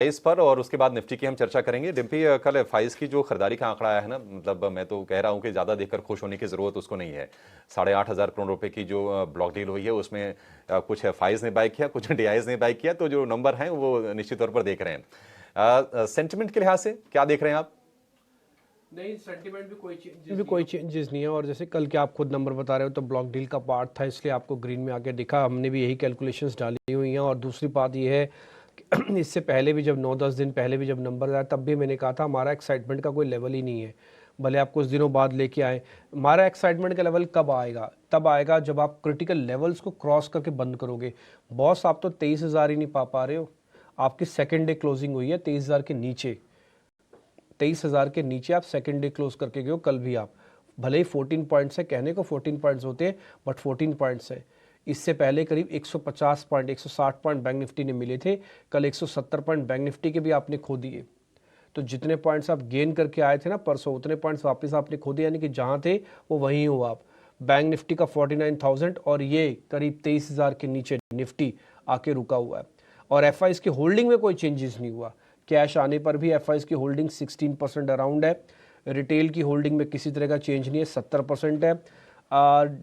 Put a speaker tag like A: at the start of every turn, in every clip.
A: इस पर और उसके बाद निफ्टी की हम चर्चा करेंगे। डिम्पी, कल एफआईज की जो खरीदारी का आंकड़ा आया है ना, मतलब मैं तो कह रहा हूं कि ज्यादा देखकर खुश होने की जरूरत उसको नहीं है। 8,500 करोड़ रुपए की जो ब्लॉक डील हुई है उसमें कुछ एफआईज ने बाय किया, कुछ डीआईज ने बाय किया, तो जो नंबर हैं वो निश्चित तौर पर देख रहे हैं। सेंटिमेंट के लिहाज से क्या देख रहे हैं आप?
B: नहीं, सेंटीमेंट भी कोई चेंजेस नहीं है। और जैसे कल के आप खुद नंबर बता रहे हो तो ब्लॉक डील का पार्ट था, इसलिए आपको ग्रीन में आके दिखा। हमने भी यही कैलकुलेशंस डाली हुई हैं। और दूसरी बात ये है कि इससे पहले भी जब 9-10 दिन पहले भी जब नंबर आया तब भी मैंने कहा था हमारा एक्साइटमेंट का कोई लेवल ही नहीं है। भले आप कुछ दिनों बाद लेके आए, हमारा एक्साइटमेंट का लेवल कब आएगा? तब आएगा जब आप क्रिटिकल लेवल्स को क्रॉस करके बंद करोगे। बॉस, आप तो 23,000 ही नहीं पा रहे हो। आपकी सेकेंड डे क्लोजिंग हुई है 23,000 के नीचे। 23,000 के नीचे आप सेकेंड डे क्लोज करके गए हो कल भी। आप भले ही 14 पॉइंट्स है, कहने को 14 पॉइंट्स होते हैं बट 14 पॉइंट्स है। इससे पहले करीब 150 पॉइंट 160 पॉइंट बैंक निफ्टी ने मिले थे। कल 170 पॉइंट बैंक निफ्टी के भी आपने खो दिए। तो जितने पॉइंट्स आप गेन करके आए थे ना परसों, उतने पॉइंट्स वापस आपने खो दिए, यानी कि जहाँ थे वो वहीं हो आप। बैंक निफ्टी का 49,000 और ये करीब 23,000 के नीचे निफ्टी आके रुका हुआ है। और एफआईज की होल्डिंग में कोई चेंजेस नहीं हुआ। कैश आने पर भी एफआईज की होल्डिंग 16% अराउंड है। रिटेल की होल्डिंग में किसी तरह का चेंज नहीं है, 70% है।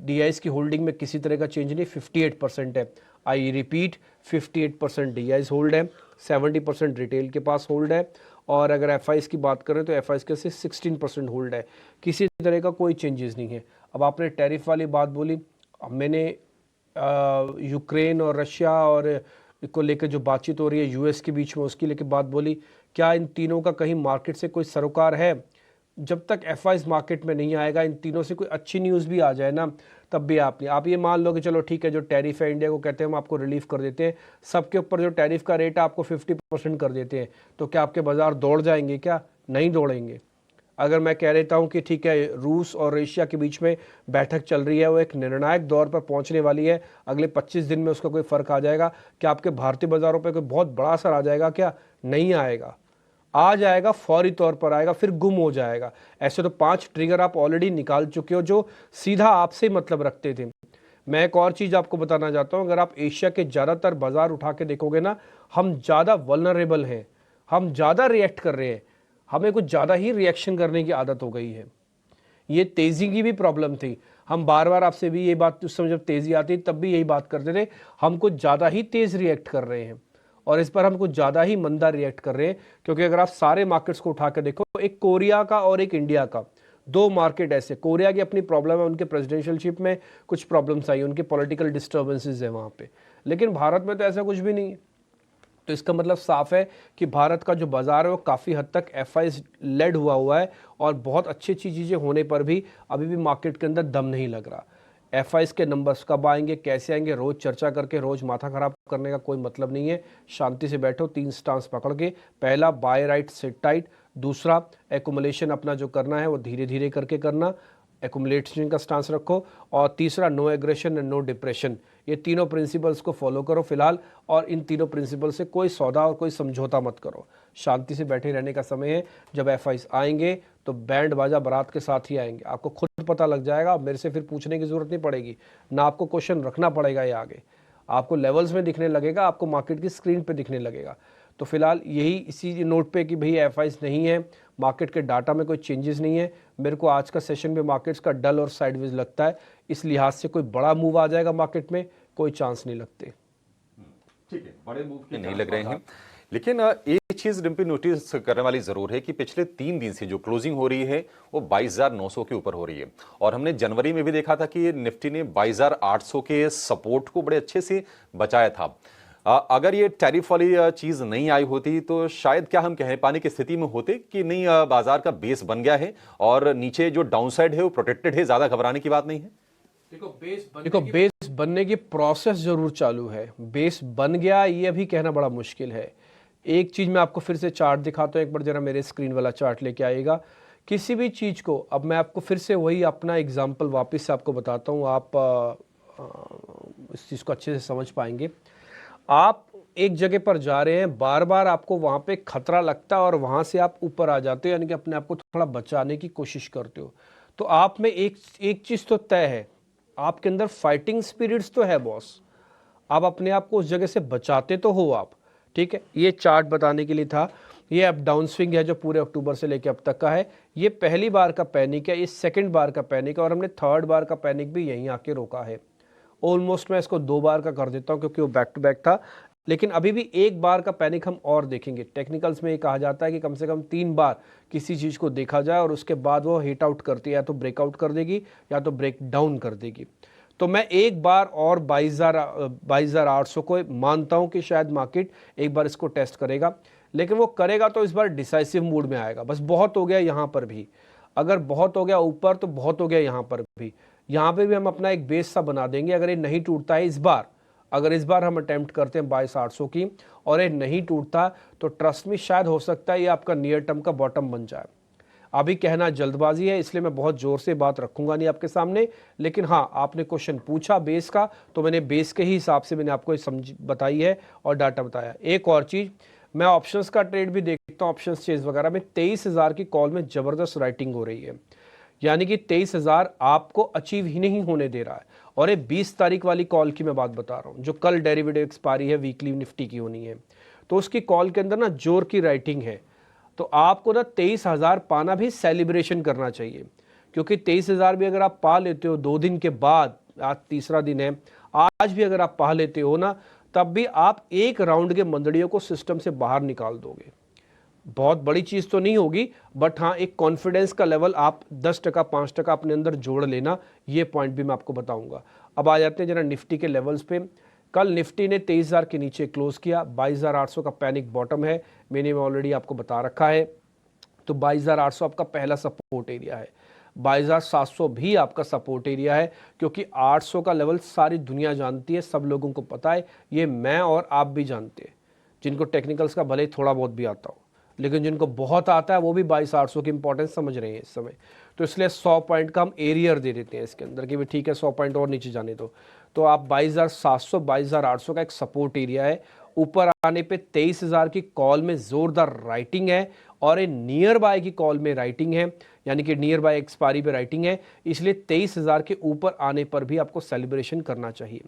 B: डीआईज की होल्डिंग में किसी तरह का चेंज नहीं, 58% है। आई रिपीट, 58% डीआईज होल्ड है, 70% रिटेल के पास होल्ड है। और अगर एफआईज की बात करें तो एफआईज के से 16% होल्ड है। किसी तरह का कोई चेंजेस नहीं है। अब आपने टैरिफ वाली बात बोली, मैंने यूक्रेन और रशिया और को लेकर जो बातचीत हो रही है यूएस के बीच में, उसकी लेकर बात बोली। क्या इन तीनों का कहीं मार्केट से कोई सरोकार है? जब तक एफआईज मार्केट में नहीं आएगा, इन तीनों से कोई अच्छी न्यूज़ भी आ जाए ना, तब भी आप ये मान लो कि चलो ठीक है, जो टैरिफ है इंडिया को कहते हैं हम आपको रिलीफ कर देते हैं, सबके ऊपर जो टैरिफ का रेट है आपको 50% कर देते हैं, तो क्या आपके बाजार दौड़ जाएंगे? क्या नहीं दौड़ेंगे। अगर मैं कह देता हूं कि ठीक है, रूस और एशिया के बीच में बैठक चल रही है, वो एक निर्णायक दौर पर पहुंचने वाली है, अगले 25 दिन में उसका कोई फर्क आ जाएगा, क्या आपके भारतीय बाजारों पर कोई बहुत बड़ा असर आ जाएगा? क्या नहीं आएगा। आ जाएगा, फौरी तौर पर आएगा, फिर गुम हो जाएगा। ऐसे तो 5 ट्रिगर आप ऑलरेडी निकाल चुके हो जो सीधा आपसे मतलब रखते थे। मैं एक और चीज़ आपको बताना चाहता हूं, अगर आप एशिया के ज़्यादातर बाजार उठा के देखोगे ना, हम ज़्यादा वल्नरेबल हैं, हम ज़्यादा रिएक्ट कर रहे हैं, हमें कुछ ज़्यादा ही रिएक्शन करने की आदत हो गई है। ये तेज़ी की भी प्रॉब्लम थी। हम बार बार आपसे भी ये बात, उस समय जब तेज़ी आती तब भी यही बात करते थे, हम कुछ ज़्यादा ही तेज़ रिएक्ट कर रहे हैं और इस पर हम कुछ ज़्यादा ही मंदा रिएक्ट कर रहे हैं। क्योंकि अगर आप सारे मार्केट्स को उठा कर देखो, एक कोरिया का और एक इंडिया का, दो मार्केट ऐसे, कोरिया की अपनी प्रॉब्लम है, उनके प्रेसिडेंशियलशिप में कुछ प्रॉब्लम्स आई, उनके पॉलिटिकल डिस्टर्बेंसेस है वहाँ पे, लेकिन भारत में तो ऐसा कुछ भी नहीं है। तो इसका मतलब साफ है कि भारत का जो बाजार है वो काफ़ी हद तक एफआईज लेड हुआ है और बहुत अच्छी अच्छी चीज़ें होने पर भी अभी भी मार्केट के अंदर दम नहीं लग रहा। एफआईज के नंबर्स कब आएंगे, कैसे आएंगे, रोज़ चर्चा करके रोज़ माथा खराब करने का कोई मतलब नहीं है। शांति से बैठो, 3 स्टांस पकड़ के, पहला बाय राइट सिट टाइट, दूसरा एकुमुलेशन अपना जो करना है वो धीरे धीरे करके करना, एकुमुलेशन का स्टांस रखो, और तीसरा no aggression and no depression. ये तीनों प्रिंसिपल्स को फॉलो करो फिलहाल, और इन तीनों प्रिंसिपल से कोई सौदा और कोई समझौता मत करो। शांति से बैठे रहने का समय है। जब एफआईज आएंगे तो बैंड बाजा बारात के साथ ही आएंगे, आपको खुद पता लग जाएगा। मेरे से फिर पूछने की जरूरत नहीं पड़ेगी, ना आपको क्वेश्चन रखना पड़ेगा। ये आगे आपको लेवल्स में दिखने लगेगा, आपको मार्केट की स्क्रीन पे दिखने लगेगा। तो फिलहाल यही इसी नोट पे कि भाई एफआईज नहीं है, मार्केट के डाटा में कोई चेंजेस नहीं है। मेरे को आज का सेशन में मार्केट्स का डल और साइडवेज लगता है, इस लिहाज से कोई बड़ा मूव आ जाएगा मार्केट में कोई चांस नहीं लगते।
A: ठीक है, बड़े मूव के नहीं लग रहे हैं। लेकिन एक चीज डिम्पी नोटिस करने वाली जरूर है कि पिछले 3 दिन से जो क्लोजिंग हो रही है वो 22,900 के ऊपर हो रही है। और हमने जनवरी में भी देखा था कि निफ्टी ने 22,800 के सपोर्ट को बड़े अच्छे से बचाया था। अगर ये टैरिफ वाली चीज नहीं आई होती तो शायद क्या हम कह पाने की स्थिति में होते कि नहीं, बाजार का बेस बन गया है और नीचे जो डाउनसाइड है वो प्रोटेक्टेड है, ज्यादा घबराने की बात नहीं है।
B: देखो बेस बनने की प्रोसेस जरूर चालू है। बेस बन गया ये अभी कहना बड़ा मुश्किल है। एक चीज मैं आपको फिर से चार्ट दिखाता हूं, एक बार जरा मेरे स्क्रीन वाला चार्ट लेके आएगा। किसी भी चीज को, अब मैं आपको फिर से वही अपना एग्जांपल वापस से आपको बताता हूं, आप इस चीज को अच्छे से समझ पाएंगे। आप एक जगह पर जा रहे हैं, बार बार आपको वहां पे खतरा लगता है और वहां से आप ऊपर आ जाते हो, यानी कि अपने आप को थोड़ा बचाने की कोशिश करते हो। तो आप में एक चीज तो तय है, आपके अंदर फाइटिंग स्पिरिट्स तो है बॉस। आप अपने आप को उस जगह से बचाते तो हो आप, ठीक है, ये चार्ट बताने के लिए था। ये अप डाउन स्विंग है जो पूरे अक्टूबर से लेकर अब तक का है। ये पहली बार का पैनिक है, ये सेकंड बार का पैनिक है और हमने थर्ड बार का पैनिक भी यहीं आके रोका है। ऑलमोस्ट मैं इसको 2 बार का कर देता हूँ क्योंकि वो बैक टू बैक था, लेकिन अभी भी एक बार का पैनिक हम और देखेंगे। टेक्निकल्स में ये कहा जाता है कि कम से कम 3 बार किसी चीज़ को देखा जाए और उसके बाद वो हिट आउट करती है, या तो ब्रेकआउट कर देगी या तो ब्रेक डाउन कर देगी। तो मैं एक बार और 22,800 को मानता हूं कि शायद मार्केट एक बार इसको टेस्ट करेगा, लेकिन वो करेगा तो इस बार डिसाइसिव मूड में आएगा। बस बहुत हो गया यहाँ पर भी, अगर बहुत हो गया ऊपर तो बहुत हो गया यहाँ पर भी। यहाँ पे भी हम अपना एक बेस सा बना देंगे। अगर ये नहीं टूटता है इस बार, अगर इस बार हम अटेम्प्ट करते हैं 22,800 की और ये नहीं टूटता तो ट्रस्ट में शायद हो सकता है ये आपका नियर टर्म का बॉटम बन जाए। अभी कहना जल्दबाजी है, इसलिए मैं बहुत ज़ोर से बात रखूंगा नहीं आपके सामने, लेकिन हाँ, आपने क्वेश्चन पूछा बेस का, तो मैंने बेस के ही हिसाब से मैंने आपको समझ बताई है और डाटा बताया। एक और चीज़, मैं ऑप्शंस का ट्रेड भी देखता हूँ, ऑप्शंस चेज वगैरह में 23,000 की कॉल में ज़बरदस्त राइटिंग हो रही है, यानी कि 23,000 आपको अचीव ही नहीं होने दे रहा है। और ये 20 तारीख वाली कॉल की मैं बात बता रहा हूँ, जो कल डेरिवेटिव एक्सपायरी है वीकली निफ्टी की होनी है, तो उसकी कॉल के अंदर ना जोर की राइटिंग है। तो आपको ना 23,000 पाना भी सेलिब्रेशन करना चाहिए, क्योंकि 23,000 भी अगर आप पा लेते हो 2 दिन के बाद, आज तीसरा दिन है, आज भी अगर आप पा लेते हो ना, तब भी आप एक राउंड के मंदड़ियों को सिस्टम से बाहर निकाल दोगे। बहुत बड़ी चीज़ तो नहीं होगी, बट हाँ, एक कॉन्फिडेंस का लेवल आप 10% 5% अपने अंदर जोड़ लेना, ये पॉइंट भी मैं आपको बताऊंगा। अब आ जाते हैं जरा निफ्टी के लेवल्स पे। कल निफ्टी ने 23,000 के नीचे क्लोज किया, 22,800 का पैनिक बॉटम है, मैंने ऑलरेडी आपको बता रखा है। तो 22,800 आपका पहला सपोर्ट एरिया है, 22,700 भी आपका सपोर्ट एरिया है, क्योंकि 800 का लेवल सारी दुनिया जानती है, सब लोगों को पता है, ये मैं और आप भी जानते हैं, जिनको टेक्निकल्स का भले ही थोड़ा बहुत भी आता हो, लेकिन जिनको बहुत आता है वो भी 22,800 की इंपॉर्टेंस समझ रहे हैं इस समय। तो इसलिए 100 पॉइंट का हम एरियर दे देते हैं इसके अंदर कि भाई ठीक है 100 पॉइंट और नीचे जाने दो। तो आप 22,700 22,800 का एक सपोर्ट एरिया है। ऊपर आने पे 23,000 की कॉल में जोरदार राइटिंग है और एक नियर बाय की कॉल में राइटिंग है, यानी कि नियर बाय एक्सपायरी पे राइटिंग है। इसलिए 23,000 के ऊपर आने पर भी आपको सेलिब्रेशन करना चाहिए,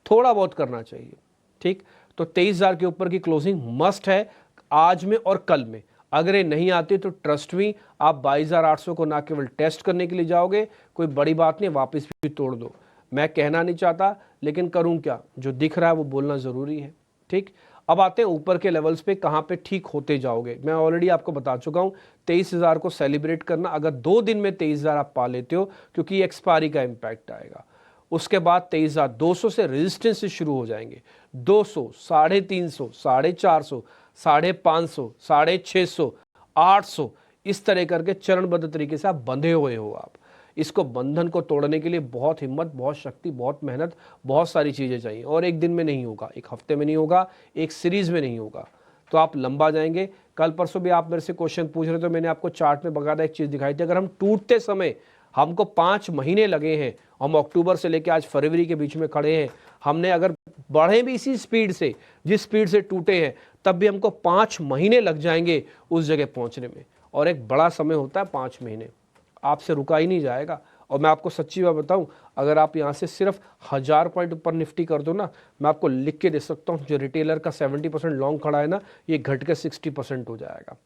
B: थोड़ा बहुत करना चाहिए, ठीक। तो 23,000 के ऊपर की क्लोजिंग मस्ट है आज में और कल में। अगर ये नहीं आती तो ट्रस्ट मी, आप 22,800 को ना केवल टेस्ट करने के लिए जाओगे, कोई बड़ी बात नहीं, वापस भी तोड़ दो। मैं कहना नहीं चाहता, लेकिन करूं क्या, जो दिख रहा है वो बोलना ज़रूरी है, ठीक। अब आते हैं ऊपर के लेवल्स पे, कहाँ पे ठीक होते जाओगे। मैं ऑलरेडी आपको बता चुका हूँ, 23,000 को सेलिब्रेट करना। अगर 2 दिन में 23,000 आप पा लेते हो, क्योंकि एक्सपायरी का इम्पैक्ट आएगा, उसके बाद 23,200 से रेजिस्टेंस से शुरू हो जाएंगे, 200, 350, 450, 550, 650, 800, इस तरह करके चरणबद्ध तरीके से आप बंधे हुए हो। आप इसको बंधन को तोड़ने के लिए बहुत हिम्मत, बहुत शक्ति, बहुत मेहनत, बहुत सारी चीज़ें चाहिए, और एक दिन में नहीं होगा, एक हफ्ते में नहीं होगा, एक सीरीज में नहीं होगा, तो आप लंबा जाएंगे। कल परसों भी आप मेरे से क्वेश्चन पूछ रहे, तो मैंने आपको चार्ट में बकायदा एक चीज़ दिखाई थी। अगर हम टूटते समय, हमको 5 महीने लगे हैं, हम अक्टूबर से लेकर आज फरवरी के बीच में खड़े हैं, हमने अगर बढ़े भी इसी स्पीड से, जिस स्पीड से टूटे हैं, तब भी हमको 5 महीने लग जाएंगे उस जगह पहुंचने में, और एक बड़ा समय होता है 5 महीने, आपसे रुका ही नहीं जाएगा। और मैं आपको सच्ची बात बताऊं, अगर आप यहाँ से सिर्फ 1000 पॉइंट ऊपर निफ्टी कर दो ना, मैं आपको लिख के दे सकता हूँ, जो रिटेलर का 70% लॉन्ग खड़ा है ना, ये घट के 60% हो जाएगा।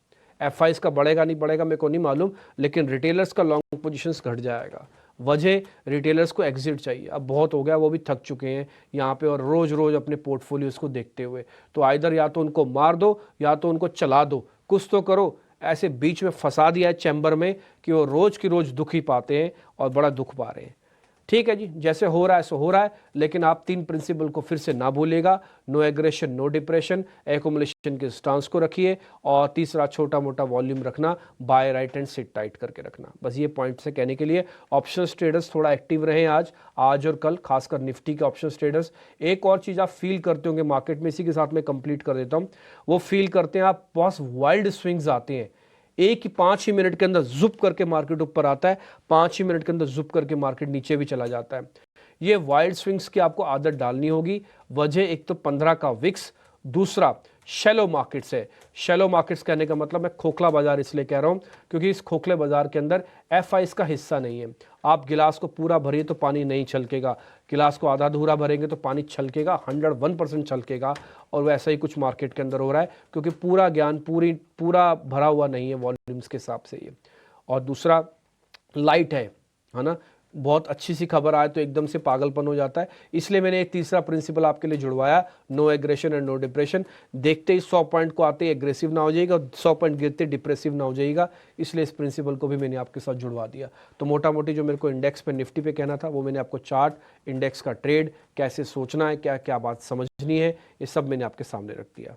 B: FIs का बढ़ेगा नहीं बढ़ेगा मेरे को नहीं मालूम, लेकिन रिटेलर्स का लॉन्ग पोजीशंस घट जाएगा। वजह, रिटेलर्स को एग्जिट चाहिए, अब बहुत हो गया, वो भी थक चुके हैं यहाँ पे, और रोज रोज अपने पोर्टफोलियोज को देखते हुए। तो आइदर या तो उनको मार दो या तो उनको चला दो, कुछ तो करो। ऐसे बीच में फंसा दिया है चैम्बर में कि वो रोज की रोज दुख ही पाते हैं और बड़ा दुख पा रहे हैं। ठीक है जी, जैसे हो रहा है सो हो रहा है, लेकिन आप 3 प्रिंसिपल को फिर से ना भूलिएगा। No aggression, no depression, accumulation के स्टांस को रखिए, और तीसरा छोटा मोटा वॉल्यूम रखना, buy right and sit tight करके रखना। बस ये पॉइंट से कहने के लिए ऑप्शंस ट्रेडर्स थोड़ा एक्टिव रहे आज और कल, खासकर निफ्टी के ऑप्शंस ट्रेडर्स। एक और चीज़ आप फील करते होंगे मार्केट में, इसी के साथ मैं कंप्लीट कर देता हूँ, वो फील करते हैं आप, बहुत वाइल्ड स्विंग्स आते हैं, एक ही 5 ही मिनट के अंदर जुप करके मार्केट ऊपर आता है, 5 ही मिनट के अंदर जुप करके मार्केट नीचे भी चला जाता है। ये वाइल्ड स्विंग्स की आपको आदत डालनी होगी। वजह, एक तो 15 का विक्स, दूसरा शैलो मार्केट्स है। शैलो मार्केट्स कहने का मतलब मैं खोखला बाजार इसलिए कह रहा हूँ क्योंकि इस खोखले बाजार के अंदर एफआईज का हिस्सा नहीं है। आप गिलास को पूरा भरिए तो पानी नहीं छलकेगा, गिलास को आधा अधूरा भरेंगे तो पानी छलकेगा, 101% छलकेगा। और वैसा ही कुछ मार्केट के अंदर हो रहा है क्योंकि पूरा ज्ञान पूरा भरा हुआ नहीं है वॉल्यूम्स के हिसाब से ये। और दूसरा लाइट है ना, बहुत अच्छी सी खबर आए तो एकदम से पागलपन हो जाता है। इसलिए मैंने एक तीसरा प्रिंसिपल आपके लिए जुड़वाया, no aggression and no depression. देखते ही 100 पॉइंट को आते ही एग्रेसिव ना हो जाएगा, 100 पॉइंट गिरते डिप्रेसिव ना हो जाएगा। इसलिए इस प्रिंसिपल को भी मैंने आपके साथ जुड़वा दिया। तो मोटा मोटी जो मेरे को इंडेक्स पे निफ्टी पे कहना था वो मैंने आपको चार्ट, इंडेक्स का ट्रेड, कैसे सोचना है, क्या क्या बात समझनी है, ये सब मैंने आपके सामने रख दिया।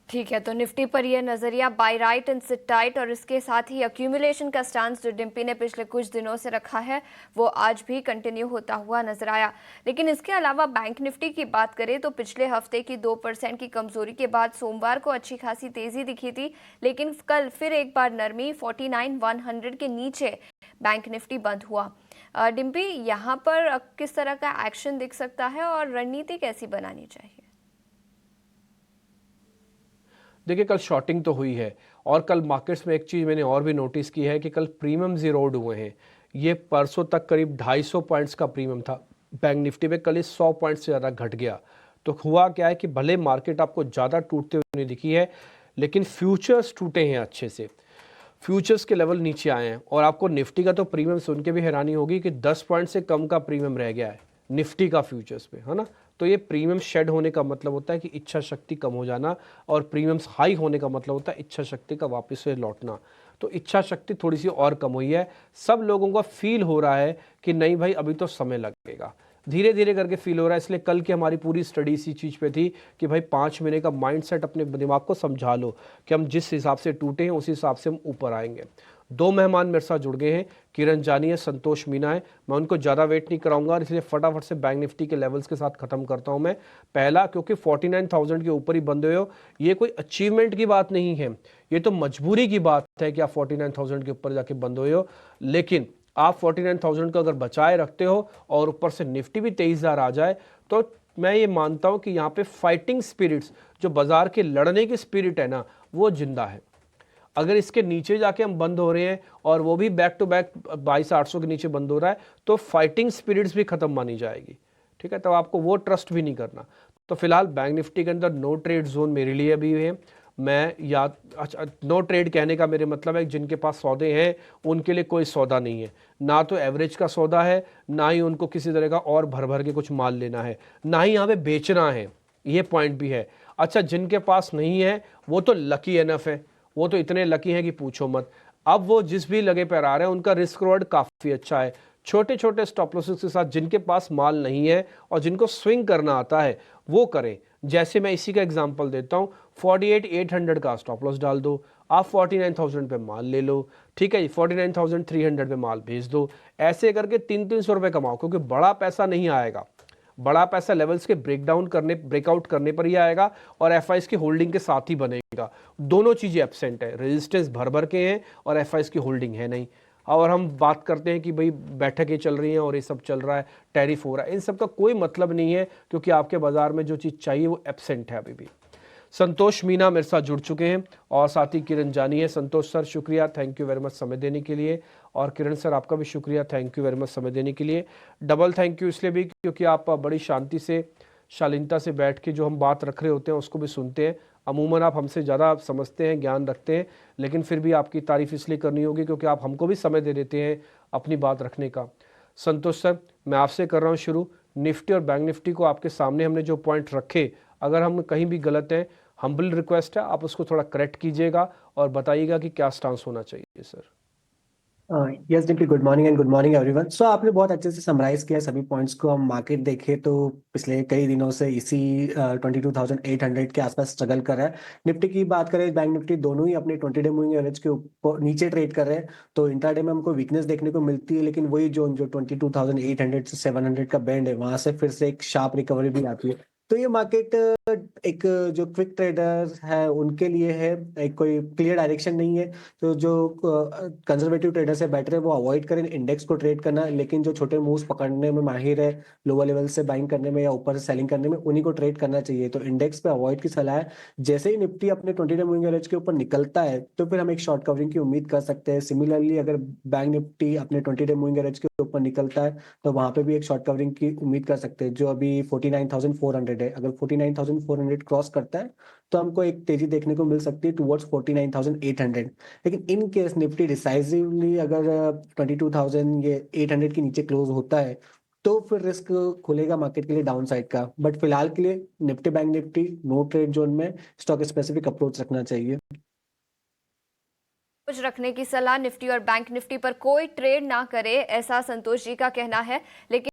C: ठीक है, तो निफ्टी पर यह नजरिया buy right and sit tight और इसके साथ ही अक्यूमुलेशन का स्टांस जो डिम्पी ने पिछले कुछ दिनों से रखा है वो आज भी कंटिन्यू होता हुआ नजर आया। लेकिन इसके अलावा बैंक निफ्टी की बात करें तो पिछले हफ्ते की 2% की कमजोरी के बाद सोमवार को अच्छी खासी तेजी दिखी थी, लेकिन कल फिर एक बार नरमी 49,100 के नीचे बैंक निफ्टी बंद हुआ। डिम्पी, यहाँ पर किस तरह का एक्शन दिख सकता है और रणनीति कैसी बनानी चाहिए?
B: देखिए, कल शॉर्टिंग तो हुई है और कल मार्केट्स में एक चीज़ मैंने और भी नोटिस की है कि कल प्रीमियम्स इरोड हुए हैं। ये परसों तक करीब 250 पॉइंट्स का प्रीमियम था बैंक निफ्टी में, कल 100 पॉइंट्स से ज़्यादा घट गया। तो हुआ क्या है कि भले मार्केट आपको ज़्यादा टूटते हुए नहीं दिखी है, लेकिन फ्यूचर्स टूटे हैं अच्छे से, फ्यूचर्स के लेवल नीचे आए हैं। और आपको निफ्टी का तो प्रीमियम सुन के भी हैरानी होगी कि 10 पॉइंट से कम का प्रीमियम रह गया है निफ्टी का फ्यूचर्स पे, है ना। तो ये प्रीमियम शेड होने का मतलब होता है कि इच्छा शक्ति कम हो जाना, और प्रीमियम्स हाई होने का मतलब होता है इच्छा शक्ति का वापस से लौटना। तो इच्छा शक्ति थोड़ी सी और कम हुई है। सब लोगों का फील हो रहा है कि नहीं भाई अभी तो समय लगेगा, धीरे धीरे करके फील हो रहा है। इसलिए कल की हमारी पूरी स्टडी इसी चीज़ पे थी कि भाई 5 महीने का माइंडसेट अपने दिमाग को समझा लो कि हम जिस हिसाब से टूटे हैं उस हिसाब से हम ऊपर आएंगे। 2 मेहमान मेरे साथ जुड़ गए हैं, किरण जानी है, संतोष मीना है। मैं उनको ज़्यादा वेट नहीं कराऊंगा, इसलिए फटाफट से बैंक निफ्टी के लेवल्स के साथ खत्म करता हूं मैं। पहला, क्योंकि 49,000 के ऊपर ही बंद हुए हो, ये कोई अचीवमेंट की बात नहीं है, ये तो मजबूरी की बात है कि आप 49,000 के ऊपर जाके बंद हुए हो। लेकिन आप 49,000 को अगर बचाए रखते हो और ऊपर से निफ्टी भी 23,000 आ जाए, तो मैं ये मानता हूं कि यहाँ पे फाइटिंग स्पिरिट्स, जो बाजार के लड़ने की स्पिरिट है ना, वो जिंदा है। अगर इसके नीचे जाके हम बंद हो रहे हैं और वो भी बैक टू बैक 22,800 के नीचे बंद हो रहा है, तो फाइटिंग स्पिरिट्स भी खत्म मानी जाएगी। ठीक है, तो आपको वो ट्रस्ट भी नहीं करना। तो फिलहाल बैंक निफ्टी के अंदर नो ट्रेड जोन मेरे लिए अभी है। मैं या अच्छा, नो ट्रेड कहने का मेरे मतलब है जिनके पास सौदे हैं उनके लिए कोई सौदा नहीं है, ना तो एवरेज का सौदा है, ना ही उनको किसी तरह का और भर भर के कुछ माल लेना है, ना ही यहाँ पे बेचना है, ये पॉइंट भी है। अच्छा, जिनके पास नहीं है वो तो लकी एनफ है, वो तो इतने लकी हैं कि पूछो मत। अब वो जिस भी लगे पर आ रहे हैं उनका रिस्क रिवॉर्ड काफ़ी अच्छा है। छोटे छोटे स्टॉप लॉसेस के साथ जिनके पास माल नहीं है और जिनको स्विंग करना आता है वो करें। जैसे मैं इसी का एग्जांपल देता हूँ, 48,800 का स्टॉप लॉस डाल दो, आप 49,000 पे माल ले लो, ठीक है, 49,300 पे माल भेज दो। ऐसे करके 300-300 रुपये कमाओ, क्योंकि बड़ा पैसा नहीं आएगा, बड़ा पैसा लेवल्स के ब्रेकआउट करने पर ही आएगा और एफआईज की होल्डिंग के साथ ही बनेगा। दोनों चीज़ें एब्सेंट है, रेजिस्टेंस भर भर के हैं और एफआईज की होल्डिंग है नहीं। और हम बात करते हैं कि भाई बैठकें चल रही हैं और ये सब चल रहा है, टैरिफ हो रहा है, इन सब का कोई मतलब नहीं है, क्योंकि आपके बाजार में जो चीज़ चाहिए वो एब्सेंट है अभी भी। संतोष मीना मेरे साथ जुड़ चुके हैं और साथ ही किरण जानी है। संतोष सर शुक्रिया, थैंक यू वेरी मच समय देने के लिए, और किरण सर आपका भी शुक्रिया, थैंक यू वेरी मच समय देने के लिए। डबल थैंक यू इसलिए भी क्योंकि आप बड़ी शांति से, शालीनता से बैठ के जो हम बात रख रहे होते हैं उसको भी सुनते हैं। अमूमन आप हमसे ज़्यादा समझते हैं, ज्ञान रखते हैं, लेकिन फिर भी आपकी तारीफ इसलिए करनी होगी क्योंकि आप हमको भी समय दे देते हैं अपनी बात रखने का। संतोष सर, मैं आपसे कर रहा हूँ शुरू। निफ्टी और बैंक निफ्टी को आपके सामने हमने जो पॉइंट रखे, अगर हम कहीं भी गलत हैं, हम्बल रिक्वेस्ट है आप उसको थोड़ा करेक्ट कीजिएगा और बताइएगा कि क्या स्टांस होना चाहिए sir.
D: Yes Dimpy, good morning and good morning everyone. So आपने बहुत अच्छे से समराइज किया सभी पॉइंट्स को। हम मार्केट देखें तो पिछले कई दिनों से इसी 22,800 के आसपास स्ट्रगल कर रहा है। निफ्टी की बात करें, बैंक निफ्टी दोनों ही अपने 20 डे मूविंग एवरेज के ऊपर नीचे ट्रेड कर रहे हैं, तो इंट्राडे में हमको वीकनेस देखने को मिलती है। लेकिन वही जो 22,800 से 700 का बैंड है, वहां से फिर से एक शार्प रिकवरी भी आती है। तो ये मार्केट एक जो क्विक ट्रेडर है उनके लिए है, एक कोई क्लियर डायरेक्शन नहीं है। तो जो कंजर्वेटिव ट्रेडर्स है बेटर है वो अवॉइड करें इंडेक्स को ट्रेड करना, लेकिन जो छोटे मूव्स पकड़ने में माहिर है, लोअर लेवल से बाइंग करने में या ऊपर से सेलिंग करने में, उन्हीं को ट्रेड करना चाहिए। तो इंडेक्स पे अवॉइड की सलाह है। जैसे ही निफ्टी अपने 20 डे मूविंग एवरेज के ऊपर निकलता है तो फिर हम एक शॉर्ट कवरिंग की उम्मीद कर सकते हैं। सिमिलरली अगर बैंक निफ्टी अपने 20 डे मूविंग एवरेज के ऊपर निकलता है तो वहां पे भी एक शॉर्ट कवरिंग की उम्मीद कर सकते हैं, जो अभी 49,400 है। अगर 49,400 क्रॉस करता है तो हमको एक तेजी देखने को मिल सकती है टुवर्ड्स 49,800। लेकिन इन केस निफ्टी डिसाइसिवली अगर 22,000 ये 800 के नीचे क्लोज होता है तो फिर रिस्क खुलेगा मार्केट के लिए डाउन साइड का। बट फिलहाल के लिए Nifty bank Nifty no trade zone में स्टॉक स्पेसिफिक अप्रोच रखना चाहिए।
C: कुछ रखने की सलाह, निफ्टी और बैंक निफ्टी पर कोई ट्रेड ना करे, ऐसा संतोष जी का कहना है। लेकिन